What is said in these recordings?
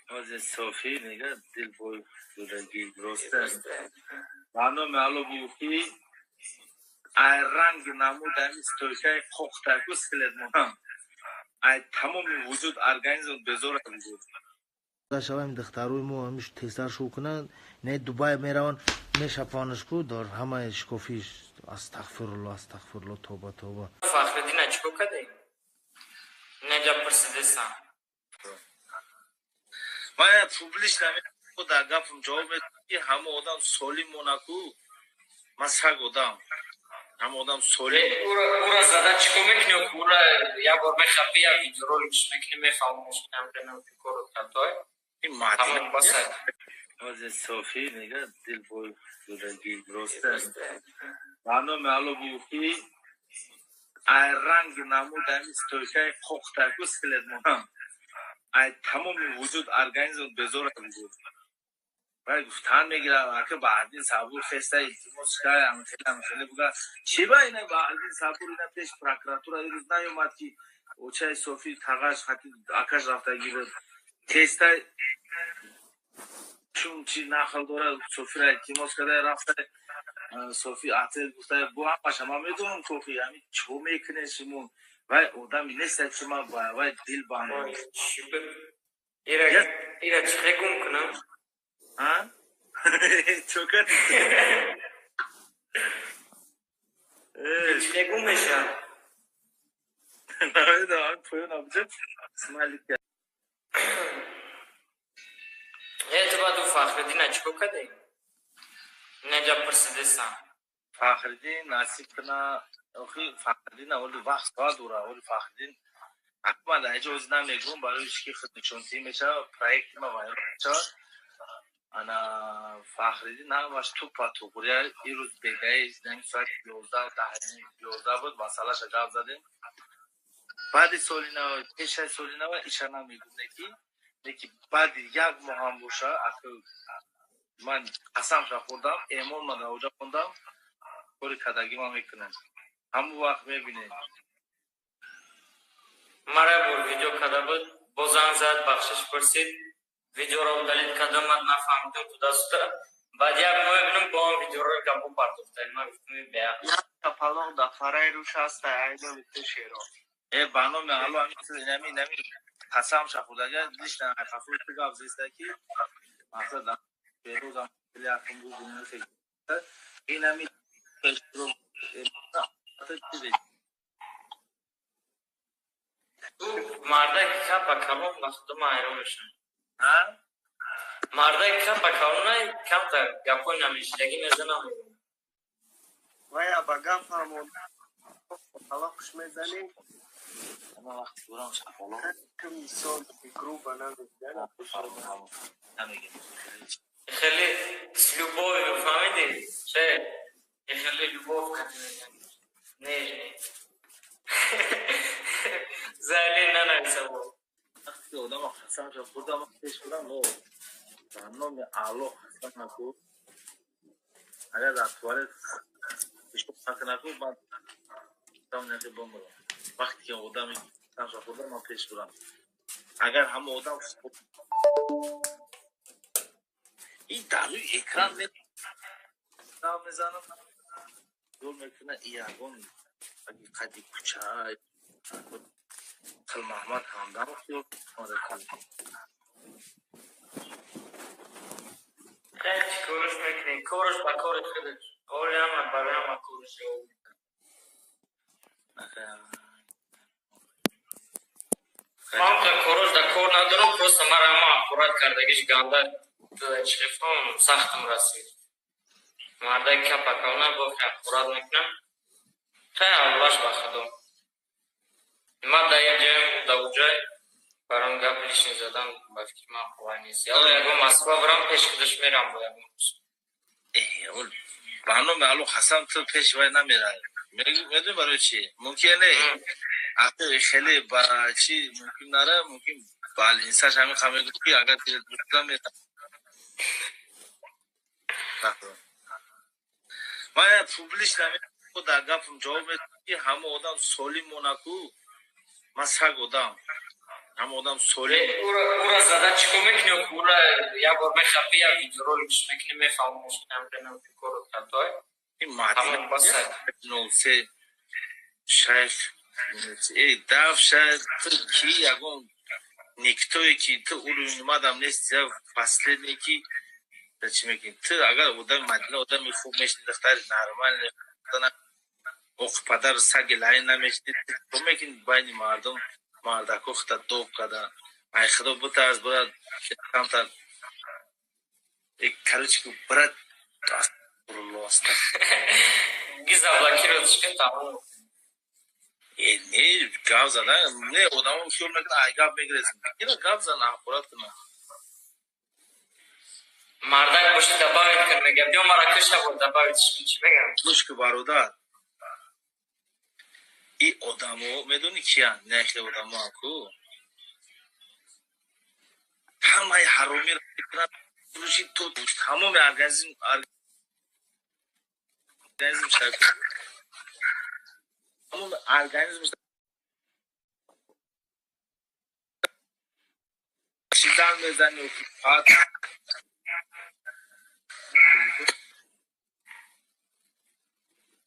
از صافی نگاه دل بوی زورگی درسته بانو معلوم بیوکی ای رنگ نمود امیز تویکای خوختگو سلد مهم ای تمام وجود ارگانیزم بزرگ وجود شویم دختروی مو همیش تیستر شو کنن نه دبی میرون میشپانش کو دار همه شکوفیش استغفر الله توبه توبه فخردین اچکو کدی نجا پرسیدستان من پوبلیش نمی خود در گفتم جواب میدی همه آدم سالی موناکو مسخره آدم همه آدم سالی اورا زده چیکو میکنی اورا یا بار میخبی یا ویدیو رولش میکنی میفهمونش نمیدونم فکر کتای این همون مادی بسه از صافی نگاه دل بوی زورگی درسته بانو معلوم بیوکی ای رنگ نمود امیز تویکای خوختگو سلد مهم ای تمام وجود ارگانیزم بزرگ وجود ولی گفتن میگیرم که بعدین صابور خسته التماس کردم خیلی بگم چی با اینه بعدین صابور اینا پیش پروکراتور روز نیومد که اوچای صوفی تاغاش خاطی آکاش رفته گیره تستا چون چی نخل دوره صوفی را التماس کرده رفته صوفی آتل گفته بو هم باشه ما میدونم صوفی همین چو میکنه شمون وای آدم نیست که ما وای دل بانه ایره چخه گم کنم ها چوکت چخه گم میشه نمیدونم آن پویون آبجه اسمالی که تو با دو فخردین اچکو کدی نجا پرسیدستان فخردین نصیب کنه اخی فخردین اولی وقت ساعت دوره اولی فخردین حتما در اجاز نمیگم برای که خود نشونتی میشه پرایکت ما وایرال میشه انا فخردین همش توپا توپوری این روز بگه نمی ساعت 11 بود مسئله شجاب زدیم بعد سولینا پیش سولینا و ایشان نمیگونه که بعد یک مهم باشه اخی من قسم را خوردم ایمان من اوجا خوندم کاری کدگی ما میکنم همون وقت میبینه مرا بول ویدیو کده بود بازن زد بخشش پرسید ویدیو را دلیل کده من نفهمیدم تو دست بعد یک میبینم با هم ویدیو را کبو پرداخته من گفتم بیا کپالاق دفتره روش هست اینا میتونه شیرا ای بانو معلوم همین نمی قسم را خورده دیش نه خفیف بگم زیسته کی مثلا پیروز هم خیلی حکم بود دنیا فکر این همین رو مرده که کم با کلون مخدوم ایران میشن ها مرده که کم با کلون کم تا گپون نمیشنگی میزنم ویا بگم فرمون کپالاقش میزنی اما وقت دورم شفالا کم سال گروه نمیزنه نمیگه خیلی سلوبوی فهمیدی چه خیلی لوبوف نه زلیل ننویسه بود وقتی آدم قسم را خودم پیش برم او برنامه اعلا قسم نکو اگر در توالت اشتباه نکنه بعد دام نخی بمرم وقتی که آدم قسم را خودم من پیش برم اگر همه آدم این دروی اکران میزنم دور میکنه ایگون اگه قدی کچای کل محمد همدم خیلی آره کل خیلی چی کورش میکنی کورش با کورش خودش اولی هم برای هم کورش من که کورش در کور ندارم پروست مرا هم اکورات کردگیش گنده تو چخفتم سختم رسید مرده که پکانه با که اکورات میکنم خیلی اولش بخدم ما در یک جایم در اونجای برام گپلیش نزدم با فکر من خواه نیست یا اگه مسکو برام پیش کدش میرم باید اول بانو معلوم حسن تو پیش وای نمیره میدونی برای چی ممکنه اخی خیلی با چی ممکن نره ممکن بال انسان همین خمه گفتی اگر تیر دوستم میره من پوبلیش نمی خود در گفتم جواب میدی همه آدم سالی موناکو مسخره آدم هم آدم سولی او را زده چیکار میکنی؟ او را یک بار میخوابی یا ویدیورولش میکنی میفهمونش نمیدونم که کارو کردای این همون معدل بسه نوسه شیخ ای دف شاید تو کی یگون نیکتوی کی تو اولو اومدم نیست یا فصله نیکی تا چی میکنی تو اگر آدم مدینه آدم خوب میشنی دختر نرمال نیستن اوخ پدر سگ لاین نمیشنی تو میکنی بین مردم مردک اخت دوب کده ای خدا بوده از برای کم تا یک کلوچ که برد استغفرالله گیز اولاکی رو دشکن تمام نه گاو زدن نه آدم خیال میکنه ای گاو میگرزم بگیره گاو زن اخورات کنه مردک باشه دباویت کن میگم بیا مراکش بود دباویتش چی بگم گوش که برادر این آدمو میدونی کیان نخل آدمو هم کو همه حرومی را میکنن روشی تو تمام ارگانیزم شد تمام ارگانیزم چیزان میزنی و فقط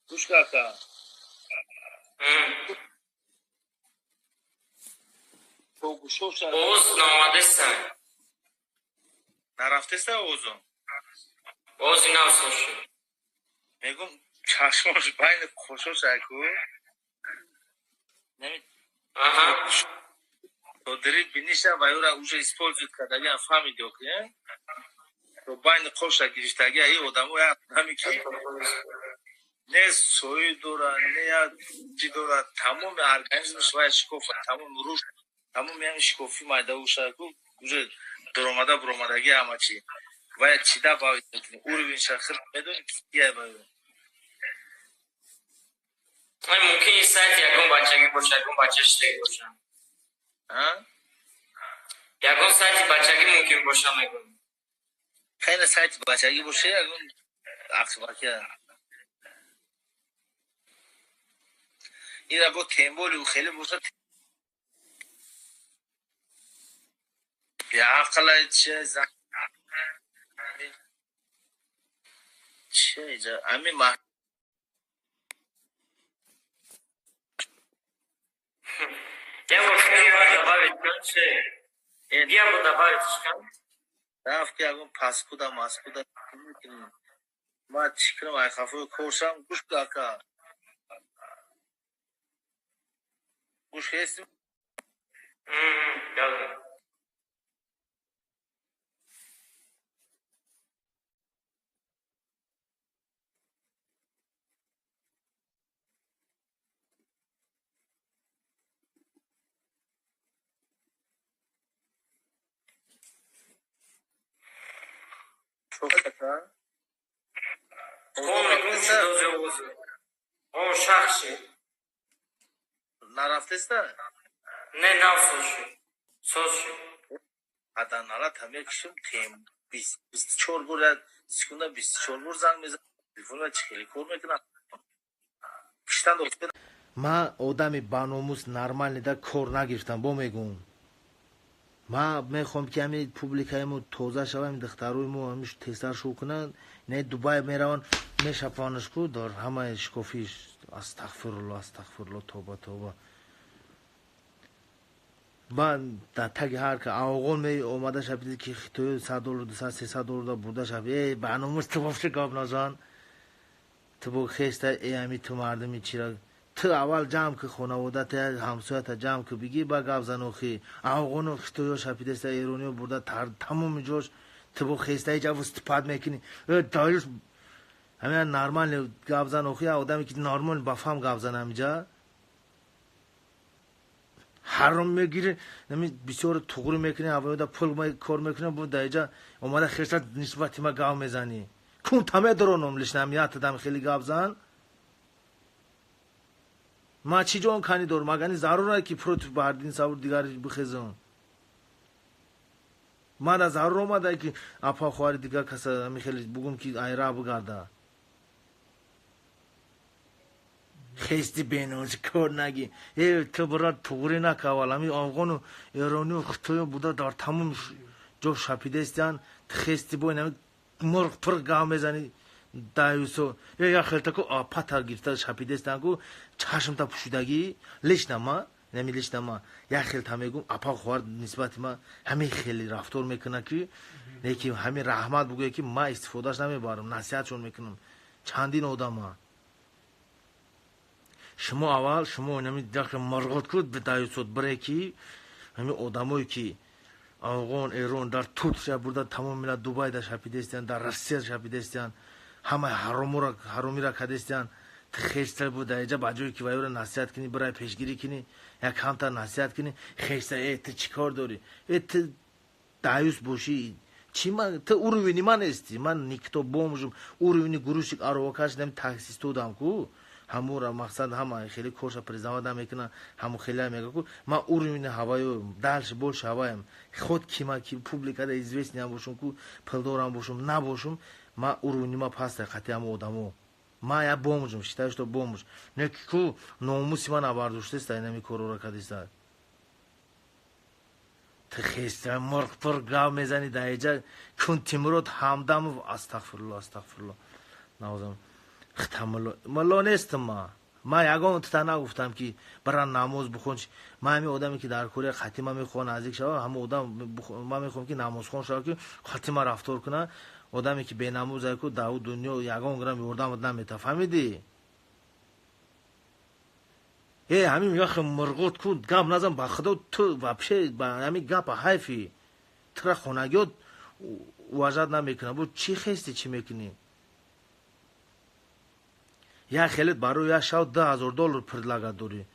گوش کاکا تو گوشو شد اوز نامده سن نرفته سه اوزو اوزی نفسو شد میگم چشماش بین خوشو شکو نمی آها تو داری بینیشه و یورا اوجه اسپولزید کردگی هم فهمیدی که تو بین خوش گیرشتگی ای آدمو یا نمی که نه سوی دورا نه یا چی دورا تمام ارگانیزمش باید شکوفه تمام روش تمام یعنی شکوفی مایده و شکو اوجه درآمده برآمدگی همه چی باید چیده باید میکنی او رو بین شخص میدونی کیه باید ممکن این سایت یکم بچگی باشه یکم بچهش دیگه باشه یکم سایت بچگی ممکن باشه میگم خیلی سایت بچگی باشه اون اخباکی این را با تیمبولی و خیلی باشه بیا عقل چه زن چه ایجا امی یه بار خیلی باید دباویت کن چه یه بار دباویتش کن رفت که اگه پاسپورت ماسپورت ما چیکار ما خفه کوشم گوش کاکا گوش هستی یادم کاکا اون میگم چه دوزه اوزه اون شخصی نرفته است نه نفسو شد سوز شد حدا نالا تمیه کشم تیم 24 بور سکونده 24 بور زنگ میزن تلفن چخیلی کور میکنم پشتن دوسته ما آدمی بانوموس نرمال دا کور نگرفتم با میگم ما میخوام که همین پوبلیکایمو توزه شویم دخترویمو همیش تستر شو کنن نه دبی میروان میشپانش کو دار همه شکوفیش استغفرالله توبه من در تگ هر که آقون می اومده شب که تو $100 $200 $300 بوده شب ای برنامه‌اش تو بافش گاب نازان تو بو خسته ای امی تو مردمی چرا تو اول جمع که خانواده تا همسایت جمع که بگی با گاب زنوخی آقون تو شب دست ایرانی بوده تمام جوش تو بو خسته جواب استفاده میکنی دایش همین نرمال گاب زنوخی آدمی که نرمال بفهم گاب زن همینجا حرام میگیره نمی بسیار توغری میکنه اوایدا پول کار میکنه بود دایجا اومده خرسات نسبتی ما گاو میزنی کون تمه درونم لش نمیات دم خیلی گاو زن ما چی جون کنی دور مگانی ضروره که پروت باردین ساور دیگر بخزون ما دا ضرور اومده که اپا خواری دیگر کسا می خیلی بگم که ایرا بگرده خستی بینوش کار نگی تو برات توری نکوال همی آفغان و ایرانی و خطای بوده در تمام جا شپیده استیان خستی باین همی مرغ پر گام بزنی دایوسو یا خیلتا کو پتر گرفته شپیده استیان کو چشم تا پوشیدگی لیش نما نمی لیش نما یا خیلتا میگم اپا خوار نسبت ما همی خیلی رفتار میکنه که لیکن همی رحمت بگویه که ما استفادهش نمیبارم نصیحتشون میکنم چندین آدم شما اول شما نمی داخل مرغوت کرد به دایوسود بره که همی آدمایی که افغان ایران در ترکیه برده تمام میلا دوبای در شپیده استیان در روسیه شپیده استیان همه حرومی را کده استیان خیشتر بود در اینجا بجایی که وایور نصیحت کنی برای پیشگیری کنی یک همتر نصیحت کنی خیشتر ایت چیکار داری ایت دایوس باشی چی من تو اوروینی من استی من نیکتو بومجم اوروینی گروشک آروکاش نمی تاکسیست بودم کو همورا مقصد همه خیلی کورس پرزنده میکنه همو خیلی میگه کو ما اوروینی هوایو دالش بولش هوایم خود کیما کی پوبلیکادا известный باشم کو پلدورام باشم نباشم ما اوروینی ما پاست خاطی هم آدمو ما یا بومجم شتاش تو بومج نکو نوموسی من آوردوشته است اینمی کورورا کدیستا تخیستر مرغ پر گاو میزنی در اینجا کن تیمرود همدم استغفرالله نوازم ختم ملا نیستم ما یگان تا نگفتم که برای نماز بخون ما همین آدمی که در کره خاتمه میخوان نزدیک شود همه آدم ما میخوام که نماز خون شود که خاتمه رفتار کنه آدمی که به نماز کو داو دنیا یگان گرم یوردم نمیته فهمیدی همین یخ مرغوت کو گام نزن با خدا تو вообще با همین گپ حیفی تر خونگیات وجد نمیکنه بو چی خستی چی میکنی یا خیلت برای یا شاید $10,000 پردلاگه داری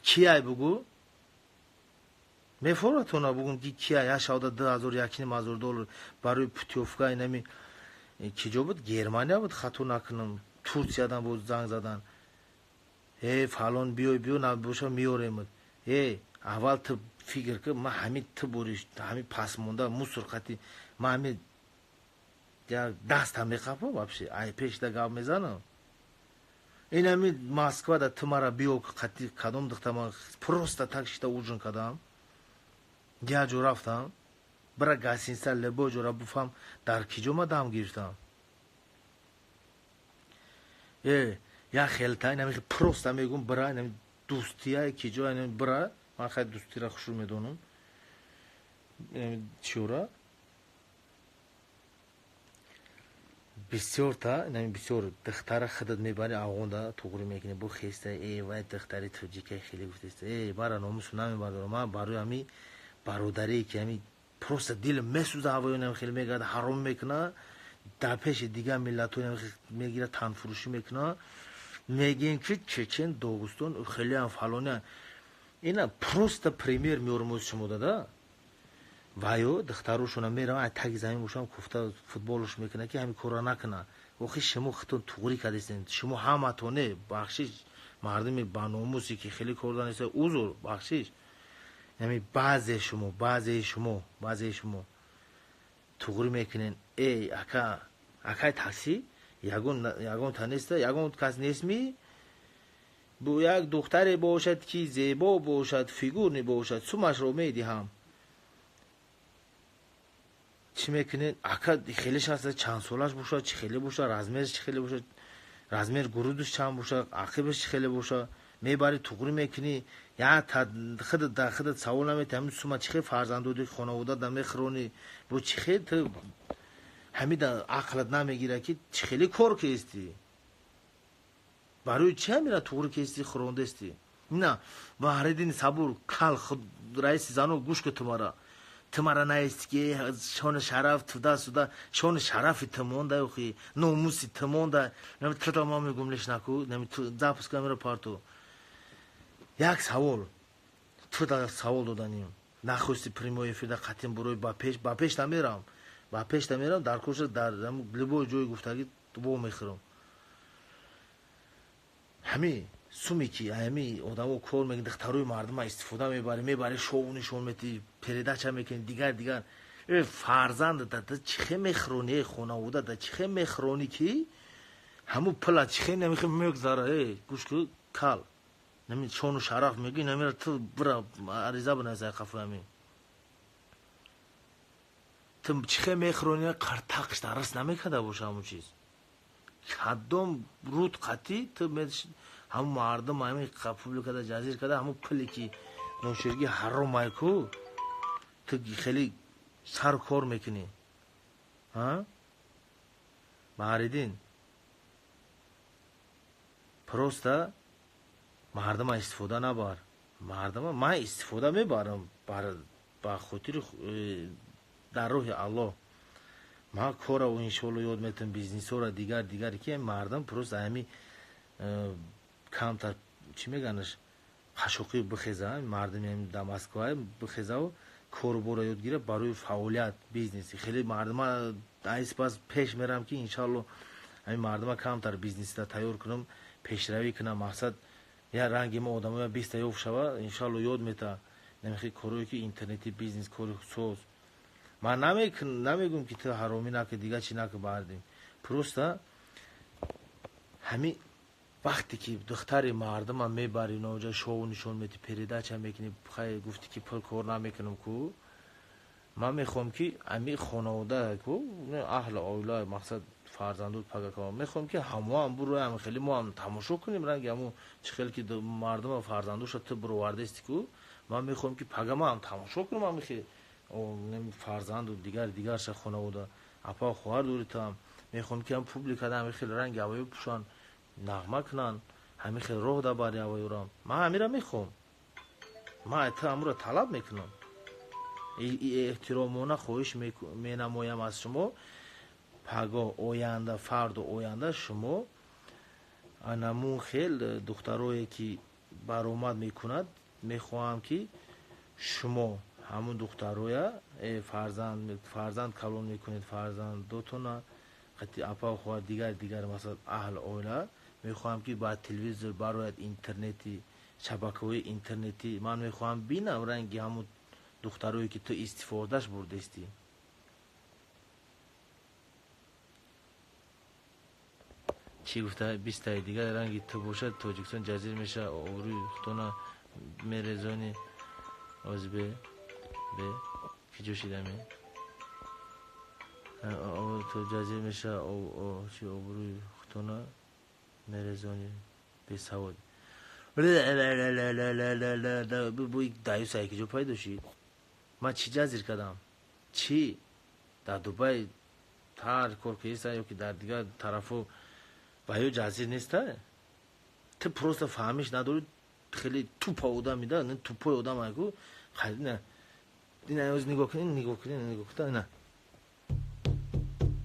کیای بگو میفورتونا بگم که کیای یا شاید $10,000 برای پتیوفگاه نمی کجا بود گرمانیا بود خطو نکنم ترکیه‌دان بود زنگ زدن فلان بیو نباشه میاریم اول تو فکر که ما همین تو بوریش همین پس مونده مسرقتی ما همین دست هم میخواه بابشه ای پیش دا گاب میزنم این همین مسکو دا تمارا بیو قطی کدام دختم من پروستا تکشتا اوجن کدام گیا جو رفتم برا گاسینسا لبو جو را بفهم در کجا ما دام گیرتم یا خیلتا این همیشه پروستا میگم برا این دوستی های کجا این برا من خیلی دوستی را خوشو میدونم چورا بسیار تا این بسیار دختر خدت میبری آغونده توگری میکنه بو خیسته وای دختری توجیکه خیلی گفته برا ناموسو نمیبردارم من برای همی برادری که همی پروستا دیل مسوزه هوایی نمی خیلی میگرد حرام میکنه در پیش دیگه ملت های میگیره تن فروشی میکنه میگین که چچن داغستان خیلی هم فلانه اینا پروستا پریمیر میورموز شما داده وایو دختروشون میرم تگ زمین باشم کوفته فوتبالش میکنه که همین کارا نکنه وقتی شما خودتون توغری کردین شما همتونه بخشش مردمی با ناموسی که خیلی کار دانسته اوزور بخشش یعنی بعضی شما توغری میکنین اکای تاکسی یگون تانسته یگون کس نیسمی بو یک دختری باشد که زیبا باشد فیگور نباشد سومش رو میدیم چی میکنین اکا خیلیش هست چند سالش باشد چی خیلی باشد رزمیرش چی خیلی باشد رزمیر گرودش چند باشد عقیبش چی خیلی باشد میبری توغری میکنی یا خودت سوال نمیتی همین سوما چی خیلی فرزندودی خانواده نمیخرونی بو چی خیلی تو همین عقلت نمیگیره که چی خیلی کار که استی برای چی همینا توغری که استی خورونده استی نه وحردین صبور کل خود رئیس زنو گوش که تمارا نیست که شان شرف تو دست دا شان شرفی تمونده اوخی ناموسی تمونده نمی تمام میگملش نکو نمی تو زاپس کامera پارتو یک سوال تو دا سوال دادنیم نخواستی پریموی فیدا قطیم بروی با پیش نمیرم در کوش در لبو جوی گفتگی تو بو میخرم همین سومی که همی آدمو کار میگن دختروی مردم استفاده میبری شوونشون میتی پریده چه میکنی دیگر فرزند دا چخه میخرونی خانواده دا چخه میخرونی که همون پلا چخی نمیخوام میگذاره گوش که کال نمی چون شرف میگی نمیره تو برا عریضه بنازه خفه همین تو چخی میخرونی قرتاقش درست نمیکده باشه همون چیز کدام رود قطی تو میدش همون مردم همین قبول کده جزیر کده همون پلی که نوشیرگی حرام مایکو تو خیلی سر کار میکنی ها معریدین پروستا مردم استفاده نبار مردم ما استفاده میبارم با خاطر در روح الله ما کارا و انشالله یاد میتونم بیزنس ها را دیگر که مردم پروست همی کمتر چی میگنش قشوقی بخیزه مردم هم دمسکو بخیزه و کار برای یاد گیره برای فعالیت بیزنسی خیلی مردم ایس پس پیش میرم که انشالله همین مردم کمتر بیزنس را تیار کنم پیشروی کنم مقصد یا رنگی ما آدم ها 20 یوف شوه انشالله یاد میتا نمیخوای کاروی که اینترنتی بیزنس کاری سوز من نمیگم که تو حرامی نکه دیگه چی نکه بردیم پروستا همین وقتی که دختر مردم هم میبری نوجا شو نشون میتی پریده چه میکنی خیلی گفتی که پل کار نمیکنم کو من میخوام که امی خانواده کو اهل اولا مقصد فرزندود پگه کنم میخوام که هم برو هم خیلی ما هم تماشا کنیم رنگ همون چه خیلی که مردم و فرزندوش تو برو ورده استی کو من میخوام که پگه ما هم تماشا کنیم هم خیلی نمی فرزند و دیگر شه خانواده اپا خواهر دوریت هم میخوام که هم پوبلیک هم خیلی رنگ هوایی پوشان نغمه کنن همین خیلی روح دا باری هوایی رام من همین را میخوام من اتا همون را طلب میکنم ای احترامونه خواهش مینمایم از شما پگاه آینده فرد و آینده شما انمون خیلی دخترایی که برآمد میکند میخواهم که شما همون دخترای فرزند کلون میکنید فرزند دوتونا قطعی اپا خواهد دیگر مثلا اهل اولا میخواهم که با تلویزیون برای اینترنتی شبکه‌های اینترنتی من میخواهم بینم رنگی همون دخترایی که تو استفادهش بردستی چی گفته 20 دیگر رنگی تو باشد تاجیکستان جزیر میشه اوروی خطونا میرزانی ازبه به کی جوشیدمی تو جزیر میشه او چی اوروی خطونا میرزانی به سواد بوی دایو سایه که جو پای دوشید من چی جزیر کردم چی در دوبای تر کورکیسته یا که در دیگر طرفو بایو جزیر نیسته تو پروست فهمیش نداری خیلی توپ آدم میده نه توپای آدم اگو خیلی نه این از نگاه کنین نه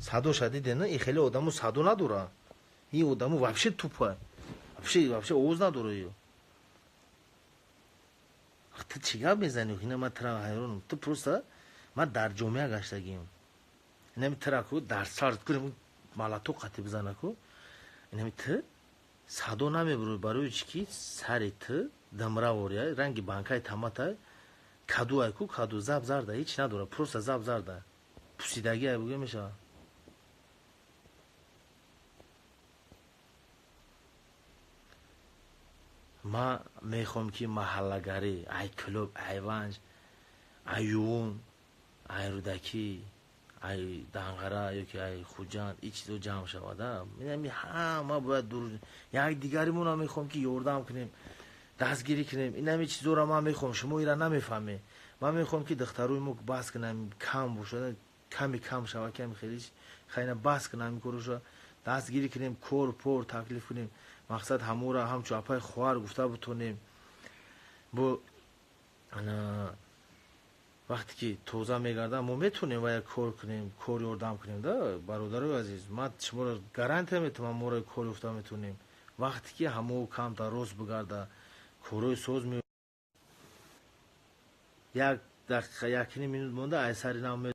صدو شدیده نه این خیلی آدمو صدو نداره این آدمو وابشه توپه وابشه اوز نداره ایو تو چیگاه میزنی اینه من ترا حیرانم تو پروستا من در جامعه گشتگیم اینه ترا کو در سارت کنیم مالاتو قطی بزنه کو اینه تو صدو نمیبرو برای چی سری تو دمرا وریا رنگی بانکای تماتا کادو ایکو کادو زاب زرده هیچ نداره پروستا زاب زرده پوسیدگی ای بگه میشه ما میخوام که محلگری ای کلوب ای ونج ای یون ای رودکی ای دنگره یا که ای خوجان ای چیزو جمع شده میدونم همه باید دور یک دیگریمون هم میخوام که یوردم کنیم دستگیری کنیم این همی چیزو را من میخوام شما ایران نمیفهمی من میخوام که دختروی مو بس کنم کم باشه کم شود کمی خیلی بس کنم کروشو دستگیری کنیم کور پور تکلیف کنیم مقصد همو را هم چوپای خوار گفته بتونیم بو وقتی که توزه میگردم ما میتونیم و یک کار کنیم کار یوردم کنیم ده برادرای عزیز ما شما را گارانتی میتونم ما را کار یافته میتونیم وقتی که همو کم تا روز بگرده کارای سوز می یک دقیقه یکی مینوت مونده ای سری نام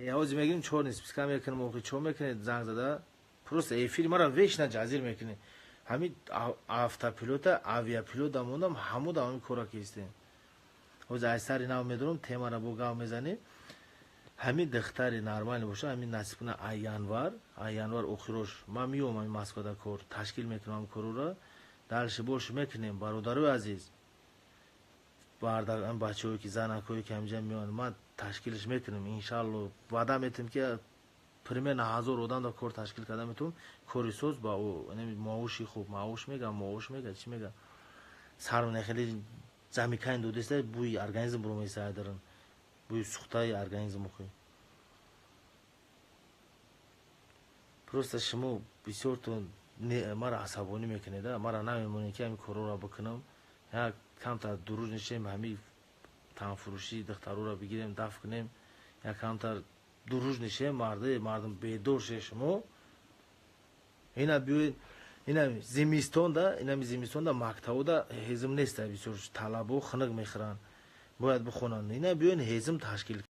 یهوزی میگیم چور نیست پس کم یکن موقعی چور میکنید زنگ زده پروست ای فیلم را ویش نه جزیر میکنید همین افتا پیلوت آویا پیلوت داموندم همو دامی کورا کیستیم از ای سری نام میدونم تیما را بو گاو میزنیم همین دختری نرمال باشه همین نصیب کنه ایانوار اخیروش ما میوم همین مسکودا کور تشکیل میکنم کورو را درش برش میکنیم برادرو عزیز باردار بچه‌ای که زنکایی که همینجا میان ما تشکیلش میکنیم انشالله وعده میتیم که پرمه 1000 rodam da کور تشکیل کردم میتون کوریسوز با او معاش خوب معاش میگه چی میگه سرونه خیلی زمیکن دودسته بوی ارگانیزم برو میسه دارن بوی سوختای ارگانیزم مخوی پروسته شما بسیار تو مرا عصبانی میکنه ده مرا نمیمونه که همین کورو را بکنم یا کم تا دروز نشیم همین تنفروشی دخترو را بگیریم دفع کنیم یا کم تا دروز نشیم مردم بیدور شما اینا بیوین اینا زمستون دا مکتب دا هزم نیست بسیار طلب و خنق میخرن باید بخونن اینا بیوین هزم تشکیل